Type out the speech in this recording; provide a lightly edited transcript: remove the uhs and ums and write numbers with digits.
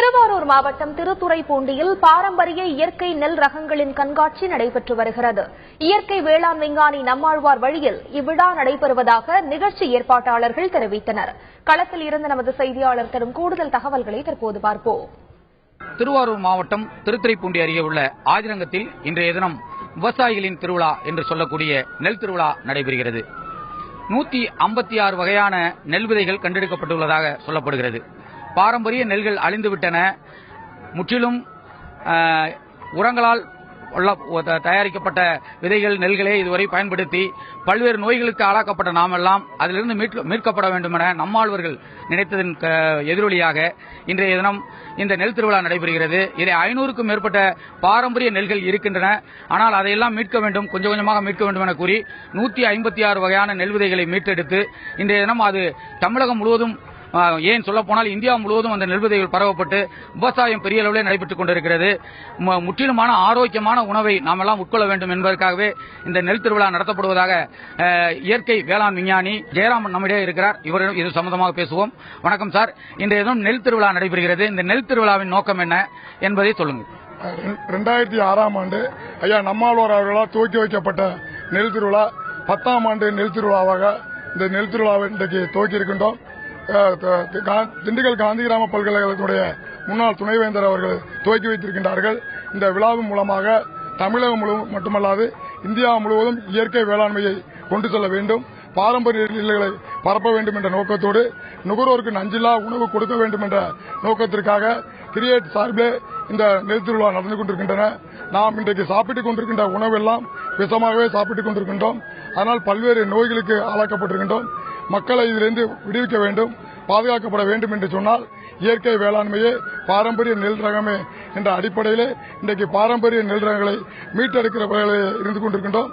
திருவாரூர் மாவட்டம் திருத்துறைப்பூண்டியில் பாரம்பரிய இயற்கை நெல் ரகங்களின் கண்காட்சி நடைபெற்று வருகிறது. இயற்கை வேளாண் விஞ்ஞானி நம்மாழ்வார் வழியில் இவ்விழா நடைபெறுவதாக நிகழ்ச்சி ஏற்பாட்டாளர்கள் தெரிவித்தனர். களத்தில் இருந்து நமது செய்தியாளர் தரும் கூடுதல் தகவல்களை தற்போது பார்ப்போம். திருவாரூர் மாவட்டம் திருத்துறைப்பூண்டி அருகே உள்ள ஆதிரங்கத்தில் இன்றைய தினம் விவசாயிகளின் திருவிழா என்று சொல்லக்கூடிய நெல் திருவிழா நடைபெறுகிறது. 156 வகையான நெல் விதைகள் கண்டெடுக்கப்பட்டுள்ளதாக சொல்லப்படுகிறது. பாரம்பரிய நெல்கள் அழிந்துவிட்டன. முற்றிலும் உரங்களால் தயாரிக்கப்பட்ட விதைகள் நெல்களை இதுவரை பயன்படுத்தி பல்வேறு நோய்களுக்கு ஆளாக்கப்பட்ட நாமெல்லாம் அதிலிருந்து மீட்கப்பட வேண்டும் என நம்மாழ்வார்கள் நினைத்ததன் எதிரொலியாக இன்றைய தினம் இந்த நெல் திருவிழா நடைபெறுகிறது. இதை 500க்கும் மேற்பட்ட பாரம்பரிய நெல்கள் இருக்கின்றன. ஆனால் அதையெல்லாம் மீட்க வேண்டும், கொஞ்சம் கொஞ்சமாக மீட்க வேண்டும் என கூறி 156 வகையான நெல் விதைகளை மீட்டெடுத்து இன்றைய தினம் அது தமிழகம் முழுவதும், ஏன் சொல்ல போனால் இந்தியா முழுவதும் அந்த நெல் விதைகள் பரவப்பட்டு விவசாயம் பெரிய அளவில் நடைபெற்றுக் கொண்டிருக்கிறது. முற்றிலுமான ஆரோக்கியமான உணவை நாம் எல்லாம் உட்கொள்ள வேண்டும் என்பதற்காகவே இந்த நெல் திருவிழா நடத்தப்படுவதாக இயற்கை வேளாண் விஞ்ஞானி ஜெயராமன் நம்மிடையே இருக்கிறார். இவரிடம் இது சம்பந்தமாக பேசுவோம். வணக்கம் சார். இன்றைய தினம் நெல் திருவிழா நடைபெறுகிறது. இந்த நெல் திருவிழாவின் நோக்கம் என்ன என்பதை சொல்லுங்கள். 2006ஆம் ஆண்டு ஐயா நம்மாழ்வார் அவர்களால் துவக்கி வைக்கப்பட்ட நெல் திருவிழா 10ஆம் ஆண்டு நெல் திருவிழாவாக இந்த நெல் திருவிழாவை இன்றைக்கு துவக்கி இருக்கின்றோம். திண்டுக்கல் காந்தி கிராம பல்கலைக்கழகத்துடைய முன்னாள் துணைவேந்தர் அவர்கள் துவக்கி வைத்திருக்கின்றார்கள். இந்த விழாவின் மூலமாக தமிழகம் முழுவதும் மட்டுமல்லாது இந்தியா முழுவதும் இயற்கை வேளாண்மையை கொண்டு செல்ல வேண்டும், பாரம்பரிய நெல்களை பரப்ப வேண்டும் என்ற நோக்கத்தோடு நுகர்வோருக்கு நஞ்சில்லா உணவு கொடுக்க வேண்டும் என்ற நோக்கத்திற்காக கிரியேட் சார்பிலே இந்த நெல் திருவிழா நடந்து கொண்டிருக்கின்றன. நாம் இன்றைக்கு சாப்பிட்டுக் கொண்டிருக்கின்ற உணவெல்லாம் விஷமாகவே சாப்பிட்டுக் கொண்டிருக்கின்றோம். அதனால் பல்வேறு நோய்களுக்கு ஆளாக்கப்பட்டிருக்கின்றோம். மக்களை இதிலிருந்து விடுவிக்க வேண்டும், பாதுகாக்கப்பட வேண்டும் என்று சொன்னால் இயற்கை வேளாண்மையே பாரம்பரிய நெல் ரகமே என்ற அடிப்படையிலே இன்றைக்கு பாரம்பரிய நெல் ரகங்களை மீட்டெடுக்கிற இருந்து கொண்டிருக்கின்றோம்.